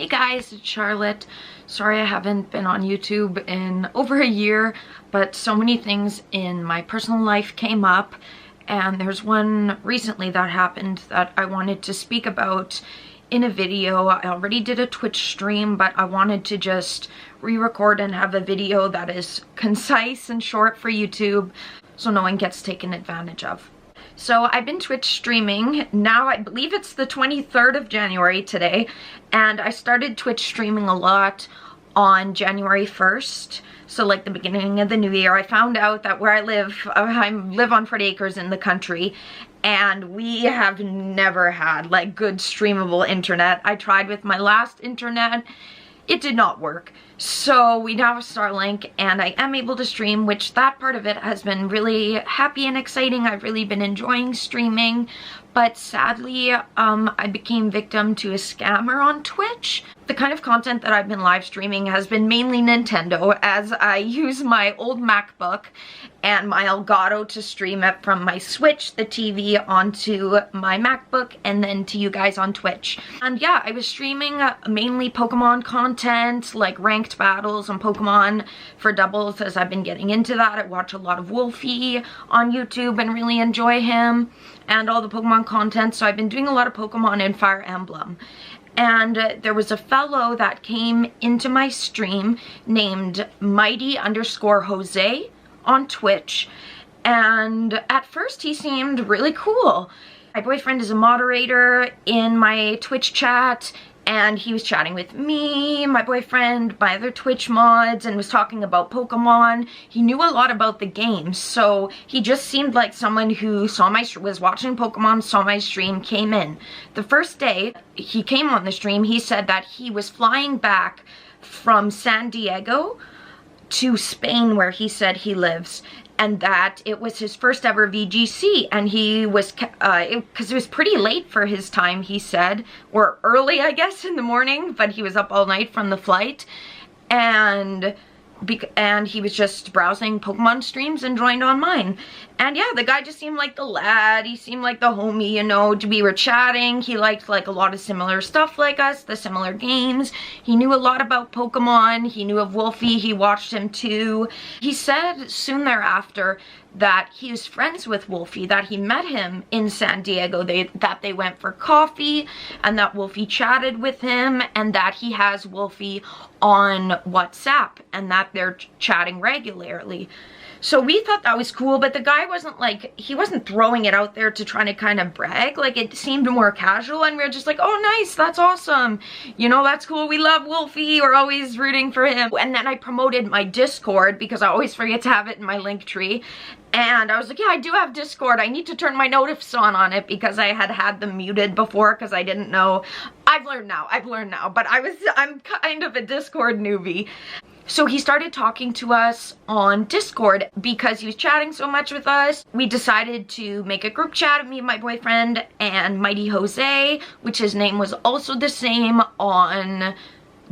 Hey guys, it's Charlotte. Sorry I haven't been on YouTube in over a year, but so many things in my personal life came up, and there's one recently that happened that I wanted to speak about in a video. I already did a Twitch stream, but I wanted to just re-record and have a video that is concise and short for YouTube so no one gets taken advantage of. So I've been Twitch streaming now. I believe it's the 23rd of January today, and I started Twitch streaming a lot on January 1st, so like the beginning of the new year. I found out that where I live on 40 acres in the country, and we have never had like good streamable internet. I tried with my last internet, it did not work. So we now have Starlink, and I am able to stream, which that part of it has been really happy and exciting. I've really been enjoying streaming, but sadly I became victim to a scammer on Twitch. The kind of content that I've been live streaming has been mainly Nintendo, as I use my old MacBook and my Elgato to stream it from my Switch, the TV, onto my MacBook, and then to you guys on Twitch. And yeah, I was streaming mainly Pokemon content, like ranked battles on Pokemon for doubles, as I've been getting into that. I watch a lot of Wolfie on YouTube and really enjoy him and all the Pokemon content, so I've been doing a lot of Pokemon and Fire Emblem. And there was a fellow that came into my stream named Mighty_Jose on Twitch, and at first he seemed really cool. My boyfriend is a moderator in my Twitch chat, and he was chatting with me, my boyfriend, my other Twitch mods, and was talking about Pokemon. He knew a lot about the game, so he just seemed like someone who was watching Pokemon, saw my stream, came in. The first day he came on the stream, he said that he was flying back from San Diego to Spain, where he said he lives, and that it was his first ever VGC, and he was, because it was pretty late for his time, he said, or early, I guess, in the morning, but he was up all night from the flight, and he was just browsing Pokemon streams and joined on mine. And yeah, the guy just seemed like the lad, he seemed like the homie, you know. We were chatting, he liked like a lot of similar stuff like us, the similar games. He knew a lot about Pokemon, he knew of Wolfie, he watched him too. He said soon thereafter that he was friends with Wolfie, that he met him in San Diego, that they went for coffee, and that Wolfie chatted with him, and that he has Wolfie on WhatsApp, and that they're chatting regularly. So we thought that was cool, but the guy wasn't like, he wasn't throwing it out there to try to kind of brag. Like, it seemed more casual, and we were just like, oh nice, that's awesome, you know, that's cool, we love Wolfie, we're always rooting for him. And then I promoted my Discord, because I always forget to have it in my link tree, and I was like, yeah, I do have Discord, I need to turn my notifs on it, because I had them muted before, because I didn't know. I've learned now, but I'm kind of a Discord newbie. So he started talking to us on Discord because he was chatting so much with us. We decided to make a group chat of me and my boyfriend and Mighty Jose, which his name was also the same on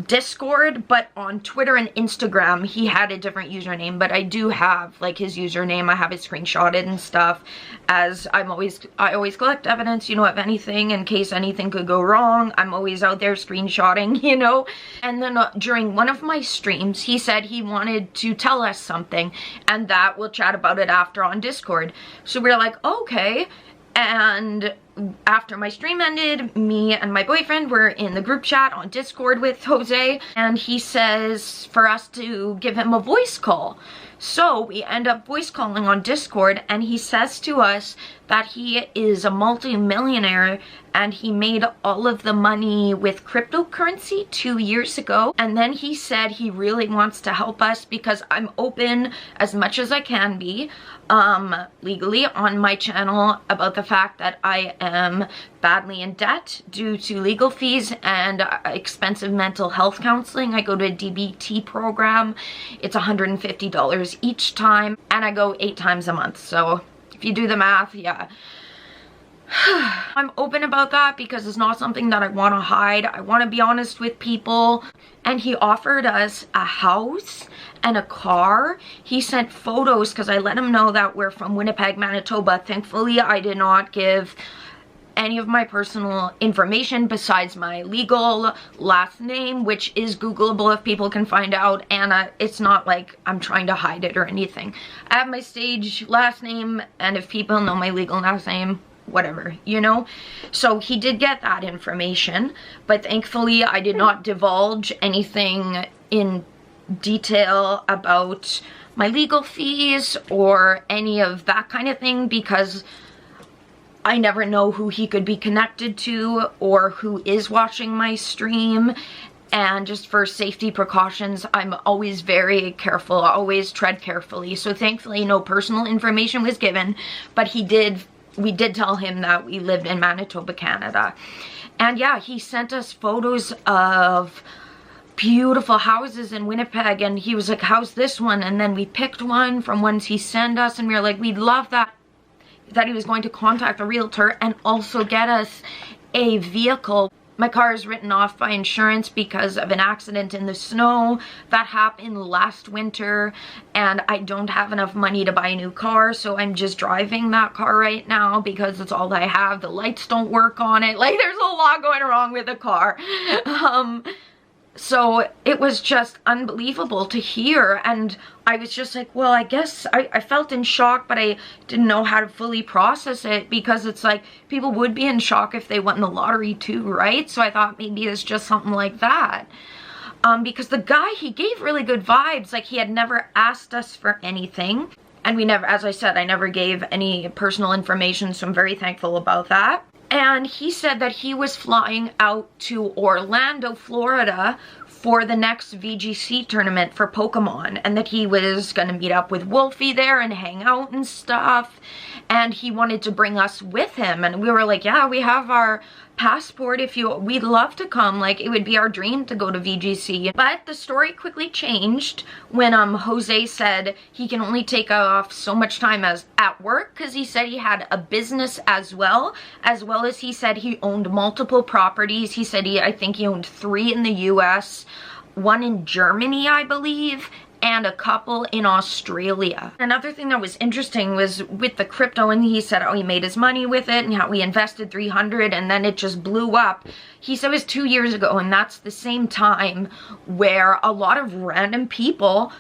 Discord, but on Twitter and Instagram he had a different username. But I do have like his username, I have it screenshotted and stuff, as I always collect evidence, you know, of anything, in case anything could go wrong. I'm always out there screenshotting, you know. And then during one of my streams he said he wanted to tell us something, and that we'll chat about it after on Discord. So we were like, okay. And after my stream ended, me and my boyfriend were in the group chat on Discord with Jose, and he says for us to give him a voice call. So we end up voice calling on Discord, and he says to us that he is a multi-millionaire and he made all of the money with cryptocurrency 2 years ago. And then he said he really wants to help us because I'm open as much as I can be legally on my channel about the fact that I am badly in debt due to legal fees and expensive mental health counseling. I go to a DBT program. It's $150 each time, and I go 8 times a month. So if you do the math, yeah. I'm open about that because it's not something that I want to hide. I want to be honest with people. And he offered us a house and a car. He sent photos because I let him know that we're from Winnipeg, Manitoba. Thankfully, I did not give any of my personal information besides my legal last name, which is Googleable if people can find out, and it's not like I'm trying to hide it or anything. I have my stage last name, and if people know my legal last name, whatever, you know. So he did get that information, but thankfully I did not divulge anything in detail about my legal fees or any of that kind of thing, because I never know who he could be connected to or who is watching my stream. And just for safety precautions, I'm always very careful, always tread carefully. So thankfully no personal information was given, but we did tell him that we lived in Manitoba, Canada. And yeah, he sent us photos of beautiful houses in Winnipeg, and he was like, how's this one? And then we picked one from ones he sent us, and we were like, we'd love that he was going to contact a realtor and also get us a vehicle. My car is written off by insurance because of an accident in the snow that happened last winter, and I don't have enough money to buy a new car, so I'm just driving that car right now because it's all I have. The lights don't work on it. Like, there's a lot going wrong with the car. So it was just unbelievable to hear, and I was just like, well, I guess I felt in shock, but I didn't know how to fully process it, because it's like people would be in shock if they won the lottery too, right? So I thought maybe it's just something like that. Because the guy, he gave really good vibes, like he had never asked us for anything, and we never, as I said, I never gave any personal information, so I'm very thankful about that. And he said that he was flying out to Orlando, Florida for the next VGC tournament for Pokemon, and that he was gonna meet up with Wolfie there and hang out and stuff, and he wanted to bring us with him. And we were like, yeah, we have our passport, we'd love to come, like it would be our dream to go to VGC. But the story quickly changed when Jose said he can only take off so much time as at work, because he said he had a business as well as he said he owned multiple properties. He said I think he owned 3 in the US, 1 in Germany, I believe, and a couple in Australia. Another thing that was interesting was with the crypto, and he said how he made his money with it and how he invested 300 and then it just blew up. He said it was 2 years ago, and that's the same time where a lot of random people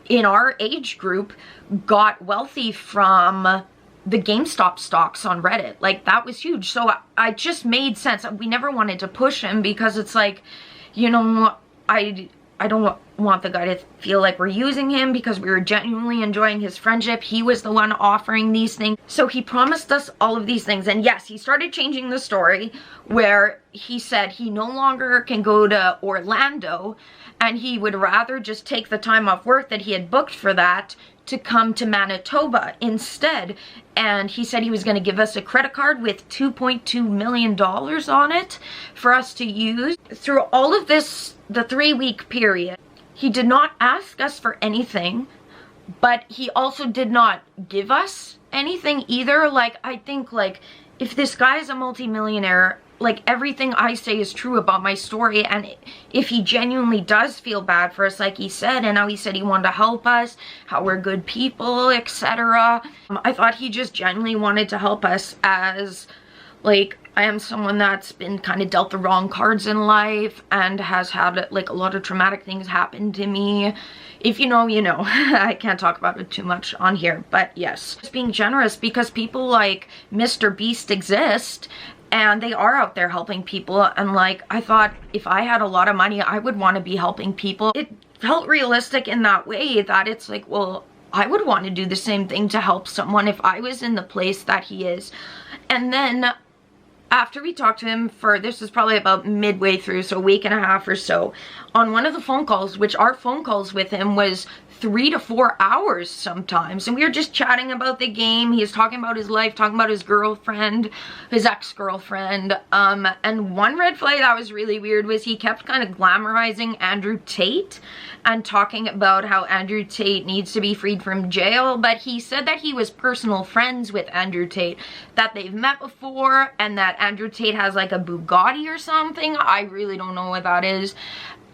in our age group got wealthy from the GameStop stocks on Reddit. Like, that was huge. So I just made sense. We never wanted to push him because it's like, you know, I don't want the guy to feel like we're using him, because we were genuinely enjoying his friendship. He was the one offering these things. So he promised us all of these things. And yes, he started changing the story where he said he no longer can go to Orlando, and he would rather just take the time off work that he had booked for that to come to Manitoba instead. And he said he was going to give us a credit card with $2.2 million on it for us to use. Through all of this, the 3-week period, he did not ask us for anything, but he also did not give us anything either. Like, I think, like, if this guy is a multimillionaire, like, everything I say is true about my story, and if he genuinely does feel bad for us, like he said, and how he said he wanted to help us, how we're good people, etc. I thought he just genuinely wanted to help us, as, like, I am someone that's been kind of dealt the wrong cards in life and has had, like, a lot of traumatic things happen to me. If you know, you know. I can't talk about it too much on here, but yes. Just being generous, because people like Mr. Beast exist, and they are out there helping people. And like, I thought if I had a lot of money, I would want to be helping people. It felt realistic in that way, that it's like, well, I would want to do the same thing to help someone if I was in the place that he is. And then after we talked to him for, this was probably about midway through, so a week and a half or so, on one of the phone calls, which our phone calls with him was 3 to 4 hours sometimes, and we were just chatting about the game. He was talking about his life, talking about his girlfriend, his ex-girlfriend, and one red flag that was really weird was he kept kind of glamorizing Andrew Tate and talking about how Andrew Tate needs to be freed from jail, but he said that he was personal friends with Andrew Tate, that they've met before, and that that Andrew Tate has like a Bugatti or something. I really don't know what that is.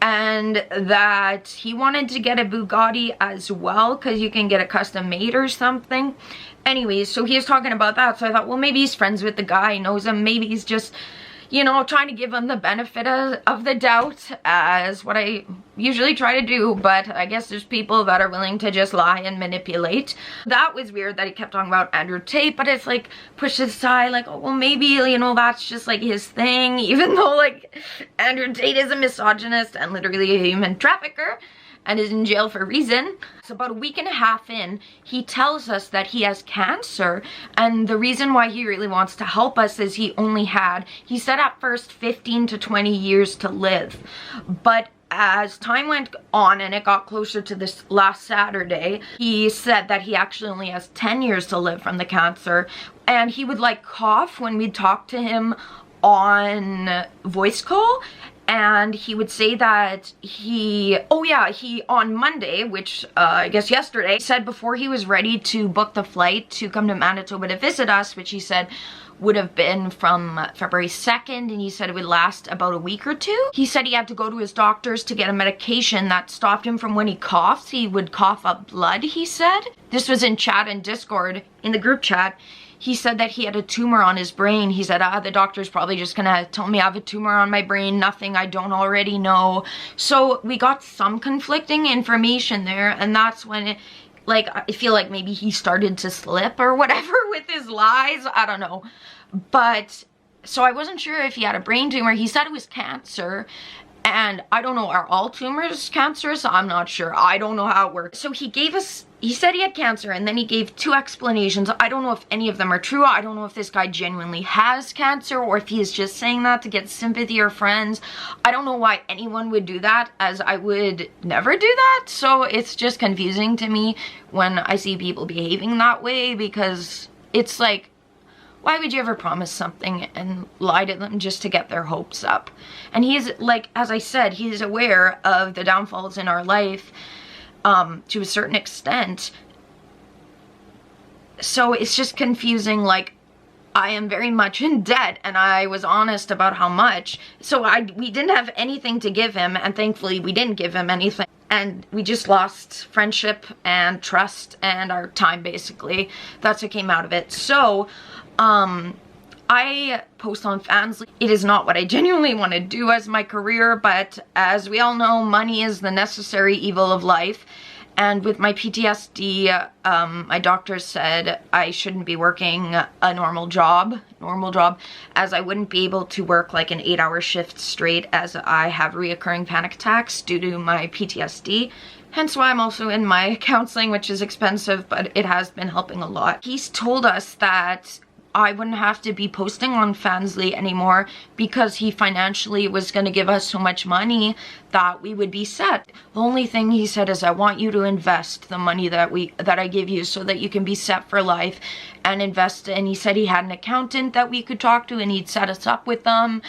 And that he wanted to get a Bugatti as well because you can get it custom made or something. Anyways, so he was talking about that. So I thought, well, maybe he's friends with the guy, knows him. Maybe he's just, you know, trying to give him the benefit of the doubt, as what I usually try to do. But I guess there's people that are willing to just lie and manipulate. That was weird that he kept talking about Andrew Tate, but it's like pushed aside, like, oh, well, maybe, you know, that's just like his thing, even though like Andrew Tate is a misogynist and literally a human trafficker and is in jail for a reason. So about a week and a half in, he tells us that he has cancer, and the reason why he really wants to help us is he said at first 15 to 20 years to live. But as time went on and it got closer to this last Saturday, he said that he actually only has 10 years to live from the cancer. And he would like cough when we'd talk to him on voice call. And he would say that he on Monday, which I guess yesterday, said before he was ready to book the flight to come to Manitoba to visit us, which he said would have been from February 2nd, and he said it would last about a week or two. He said he had to go to his doctor's to get a medication that stopped him from when he coughs. He would cough up blood, he said. This was in chat and Discord, in the group chat. He said that he had a tumor on his brain. He said, the doctor's probably just gonna tell me I have a tumor on my brain, nothing I don't already know. So we got some conflicting information there, and that's when I feel like maybe he started to slip or whatever with his lies. I don't know. But, so I wasn't sure if he had a brain tumor. He said it was cancer. And I don't know, are all tumors cancerous? I'm not sure. I don't know how it works. So he said he had cancer, and then he gave 2 explanations. I don't know if any of them are true. I don't know if this guy genuinely has cancer or if he is just saying that to get sympathy or friends. I don't know why anyone would do that, as I would never do that. So it's just confusing to me when I see people behaving that way, because it's like, why would you ever promise something and lie to them just to get their hopes up? And he's like, as I said, he's aware of the downfalls in our life to a certain extent. So it's just confusing. Like, I am very much in debt, and I was honest about how much. So we didn't have anything to give him, and thankfully we didn't give him anything. And we just lost friendship and trust and our time, basically. That's what came out of it. So I post on Fansly. It is not what I genuinely want to do as my career, but as we all know, money is the necessary evil of life. And with my PTSD, my doctor said I shouldn't be working a normal job, as I wouldn't be able to work like an 8-hour shift straight, as I have reoccurring panic attacks due to my PTSD. Hence why I'm also in my counseling, which is expensive, but it has been helping a lot. He's told us that I wouldn't have to be posting on Fansly anymore because he financially was going to give us so much money that we would be set. The only thing he said is, I want you to invest the money that I give you so that you can be set for life and invest. And he said he had an accountant that we could talk to, and he'd set us up with them.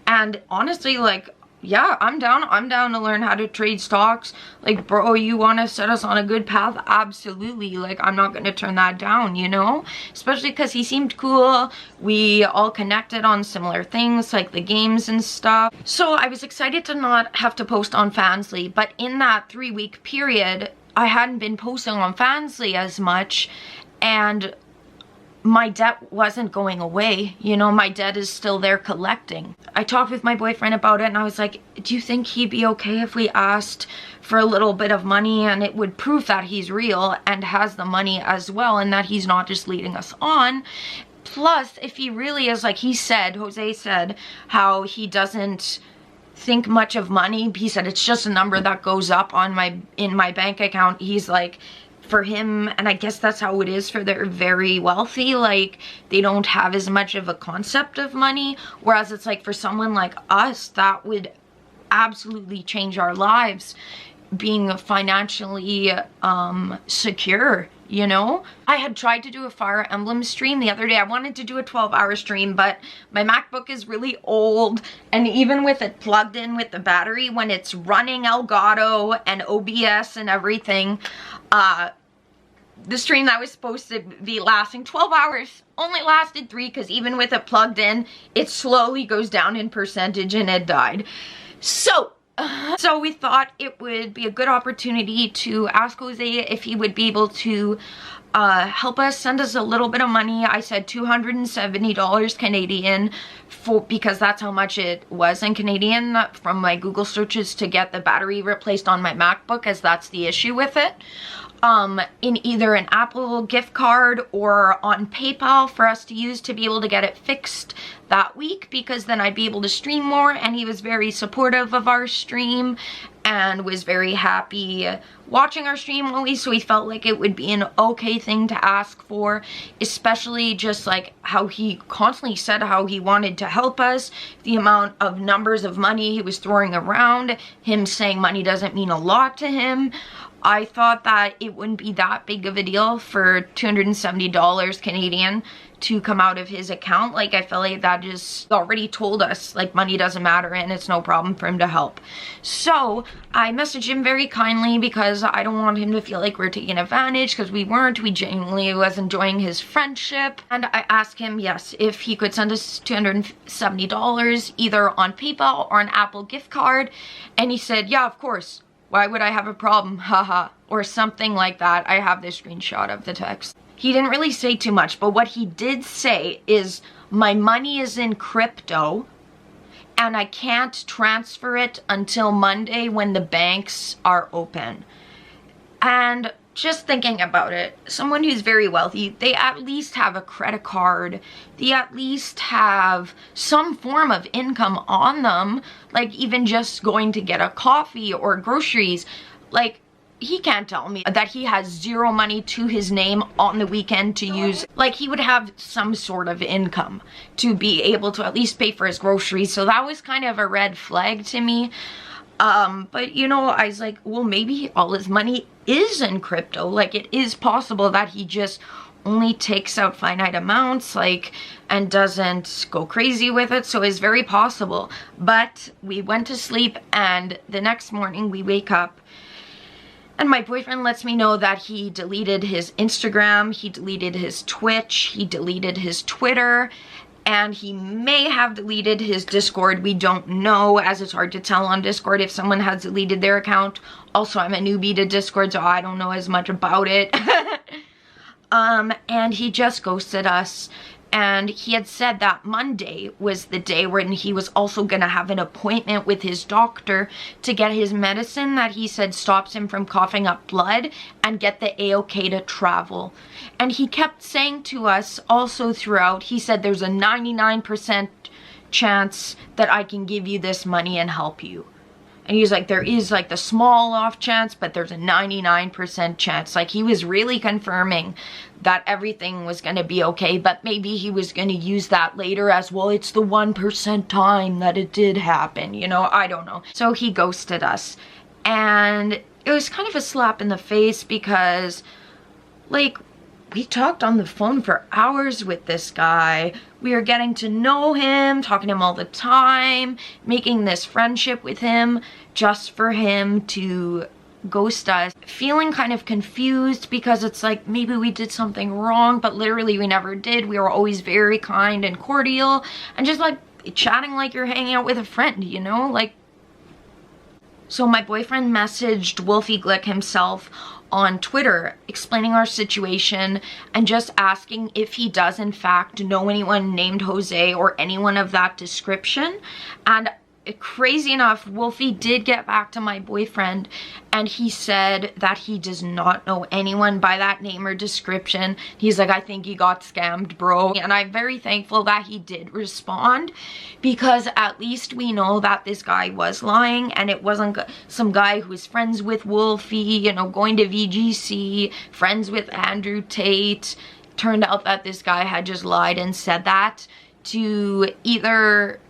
And honestly, like, yeah, I'm down to learn how to trade stocks. Like, bro, you want to set us on a good path? Absolutely. Like, I'm not going to turn that down, you know? Especially because he seemed cool. We all connected on similar things, like the games and stuff. So I was excited to not have to post on Fansly. But in that 3-week period, I hadn't been posting on Fansly as much. And my debt wasn't going away, you know, my debt is still there collecting. I talked with my boyfriend about it, and I was like, do you think he'd be okay if we asked for a little bit of money, and it would prove that he's real and has the money as well, and that he's not just leading us on? Plus, if he really is, like he said, Jose said, how he doesn't think much of money. He said it's just a number that goes up on in my bank account. He's like, for him, and I guess that's how it is for the very wealthy, like, they don't have as much of a concept of money, whereas it's like for someone like us, that would absolutely change our lives, being financially secure, you know? I had tried to do a Fire Emblem stream the other day. I wanted to do a 12-hour stream, but my MacBook is really old, and even with it plugged in with the battery, when it's running Elgato and OBS and everything, the stream that was supposed to be lasting 12 hours only lasted 3, because even with it plugged in, it slowly goes down in percentage and it died. So we thought it would be a good opportunity to ask Jose if he would be able to help us, send us a little bit of money. I said $270 Canadian, because that's how much it was in Canadian from my Google searches to get the battery replaced on my MacBook, as that's the issue with it. In either an Apple gift card or on PayPal for us to use to be able to get it fixed that week, because then I'd be able to stream more. And he was very supportive of our stream and was very happy watching our stream always, so he felt like it would be an okay thing to ask for, especially just like how he constantly said how he wanted to help us, the amount of numbers of money he was throwing around, him saying money doesn't mean a lot to him. I thought that it wouldn't be that big of a deal for $270 Canadian to come out of his account. Like, I feel like that just already told us, like, money doesn't matter and it's no problem for him to help. So I messaged him very kindly, because I don't want him to feel like we're taking advantage, because we weren't. We genuinely was enjoying his friendship. And I asked him, yes, if he could send us $270 either on PayPal or an Apple gift card. And he said, yeah, of course. Why would I have a problem? Haha. Or something like that. I have this screenshot of the text. He didn't really say too much, but what he did say is, my money is in crypto and I can't transfer it until Monday when the banks are open. And just thinking about it, someone who's very wealthy, they at least have a credit card. They at least have some form of income on them, like even just going to get a coffee or groceries. Like, he can't tell me that he has zero money to his name on the weekend to use. Like, he would have some sort of income to be able to at least pay for his groceries. So that was kind of a red flag to me. But you know, I was like, well, maybe all his money is in crypto. Like, it is possible that he just only takes out finite amounts, like, and doesn't go crazy with it. So it's very possible. But we went to sleep, and the next morning we wake up and my boyfriend lets me know that he deleted his Instagram, he deleted his Twitch, he deleted his Twitter, and he may have deleted his Discord. We don't know, as it's hard to tell on Discord if someone has deleted their account. Also, I'm a newbie to Discord, so I don't know as much about it. And he just ghosted us. And he had said that Monday was the day when he was also going to have an appointment with his doctor to get his medicine that he said stops him from coughing up blood and get the A-OK to travel. And he kept saying to us also throughout, he said there's a 99% chance that I can give you this money and help you. And he was like, there is like the small off chance, but there's a 99% chance. Like, he was really confirming that everything was going to be okay, but maybe he was going to use that later as, well, it's the 1% time that it did happen, you know, I don't know. So he ghosted us, and it was kind of a slap in the face, because, like, we talked on the phone for hours with this guy. We were getting to know him, talking to him all the time, making this friendship with him, just for him to ghost us. Feeling kind of confused, because it's like maybe we did something wrong, but literally we never did. We were always very kind and cordial and just like chatting like you're hanging out with a friend, you know? Like, so my boyfriend messaged Wolfie Glick himself on Twitter explaining our situation and just asking if he does in fact know anyone named Jose or anyone of that description. And crazy enough, Wolfie did get back to my boyfriend, and he said that he does not know anyone by that name or description. He's like, I think he got scammed, bro. And I'm very thankful that he did respond, because at least we know that this guy was lying, and it wasn't some guy who was friends with Wolfie, you know, going to VGC, friends with Andrew Tate. Turned out that this guy had just lied and said that to either,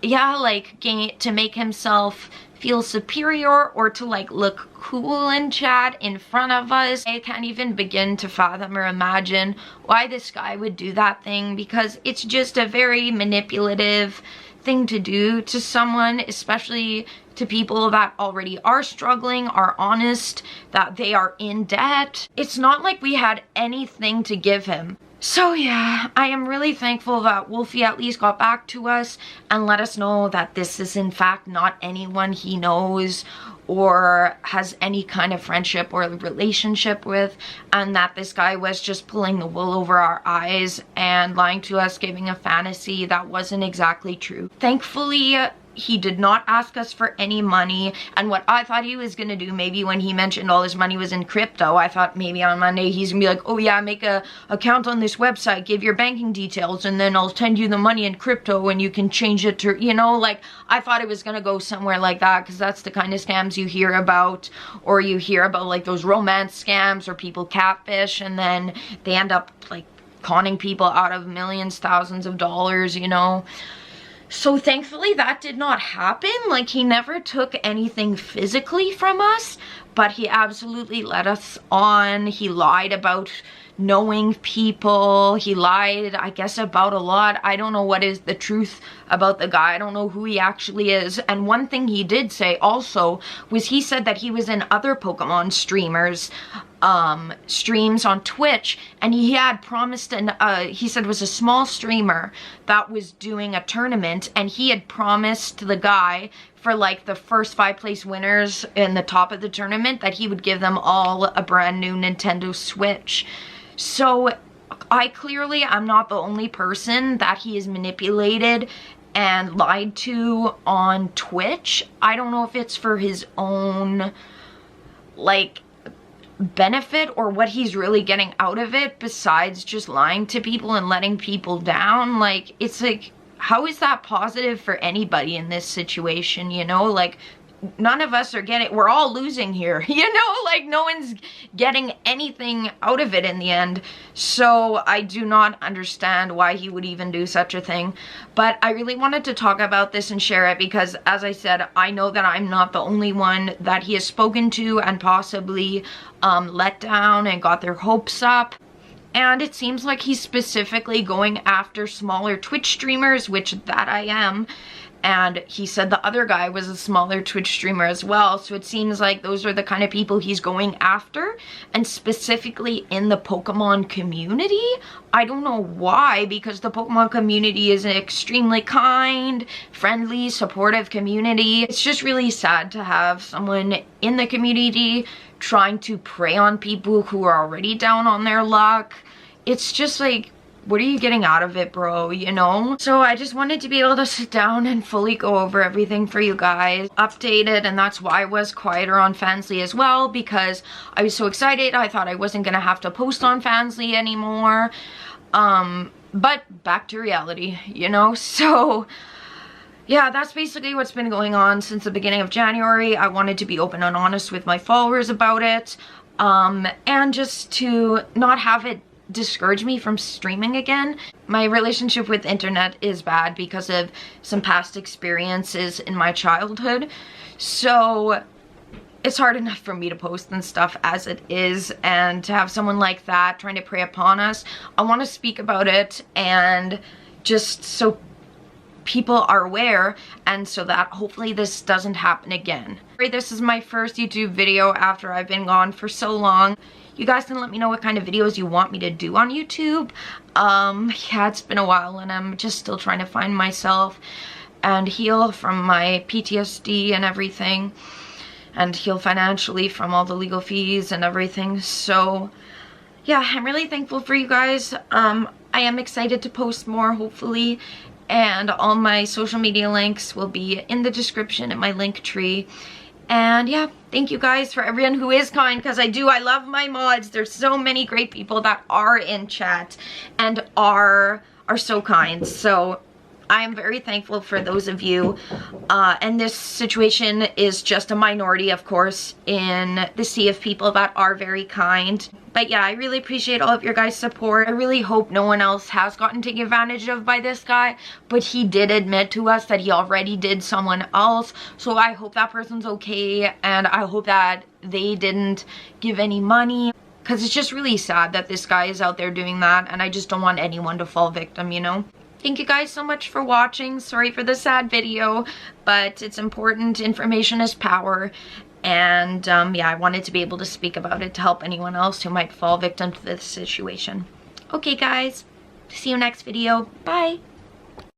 yeah, like, to make himself feel superior, or to like look cool in chat in front of us. I can't even begin to fathom or imagine why this guy would do that thing, because it's just a very manipulative thing to do to someone, especially to people that already are struggling, are honest that they are in debt. It's not like we had anything to give him. So yeah, I am really thankful that Wolfie at least got back to us and let us know that this is in fact not anyone he knows or has any kind of friendship or relationship with, and that this guy was just pulling the wool over our eyes and lying to us, giving a fantasy that wasn't exactly true. Thankfully, he did not ask us for any money, and what I thought he was gonna do, maybe when he mentioned all his money was in crypto, I thought maybe on Monday he's gonna be like, oh yeah, make a account on this website, give your banking details, and then I'll send you the money in crypto and you can change it to, you know, like, I thought it was gonna go somewhere like that, because that's the kind of scams you hear about, or you hear about like those romance scams or people catfish and then they end up like conning people out of millions, thousands of dollars, you know. So thankfully that did not happen. Like, he never took anything physically from us, but he absolutely led us on. He lied about knowing people. He lied, I guess, about a lot. I don't know what is the truth about the guy. I don't know who he actually is. And one thing he did say also was he said that he was in other Pokemon streamers streams on Twitch, and he had promised, and he said it was a small streamer that was doing a tournament, and he had promised the guy for like the first 5 place winners in the top of the tournament that he would give them all a brand new Nintendo Switch. So I clearly am not the only person that he has manipulated and lied to on Twitch. I don't know if it's for his own like benefit or what he's really getting out of it besides just lying to people and letting people down. Like, it's like, how is that positive for anybody in this situation, you know? Like, none of us are getting, we're all losing here, you know? Like, no one's getting anything out of it in the end. So I do not understand why he would even do such a thing. But I really wanted to talk about this and share it because, as I said, I know that I'm not the only one that he has spoken to and possibly let down and got their hopes up. And it seems like he's specifically going after smaller Twitch streamers, which that I am. And he said the other guy was a smaller Twitch streamer as well. So it seems like those are the kind of people he's going after. And specifically in the Pokemon community. I don't know why, because the Pokemon community is an extremely kind, friendly, supportive community. It's just really sad to have someone in the community trying to prey on people who are already down on their luck. It's just like, what are you getting out of it, bro, you know? So I just wanted to be able to sit down and fully go over everything for you guys, update it, and that's why I was quieter on Fansly as well, because I was so excited. I thought I wasn't gonna have to post on Fansly anymore. But back to reality, you know? So yeah, that's basically what's been going on since the beginning of January. I wanted to be open and honest with my followers about it, and just to not have it discourage me from streaming again. My relationship with internet is bad because of some past experiences in my childhood, so it's hard enough for me to post and stuff as it is, and to have someone like that trying to prey upon us. I want to speak about it, and just so people are aware, and so that hopefully this doesn't happen again. This is my first YouTube video after I've been gone for so long. You guys can let me know what kind of videos you want me to do on YouTube. Yeah, it's been a while and I'm just still trying to find myself and heal from my PTSD and everything, and heal financially from all the legal fees and everything. So yeah, I'm really thankful for you guys. I am excited to post more, hopefully, and all my social media links will be in the description in my link tree. And yeah, thank you guys for everyone who is kind, because I love my mods. There's so many great people that are in chat and are so kind. So I am very thankful for those of you. And this situation is just a minority, of course, in the sea of people that are very kind. But yeah, I really appreciate all of your guys' support. I really hope no one else has gotten taken advantage of by this guy, but he did admit to us that he already did someone else. So I hope that person's okay, and I hope that they didn't give any money, because it's just really sad that this guy is out there doing that, and I just don't want anyone to fall victim, you know? thank you guys so much for watching. Sorry for the sad video, but it's important. Information is power. And yeah, I wanted to be able to speak about it to help anyone else who might fall victim to this situation. Okay guys, see you next video. Bye.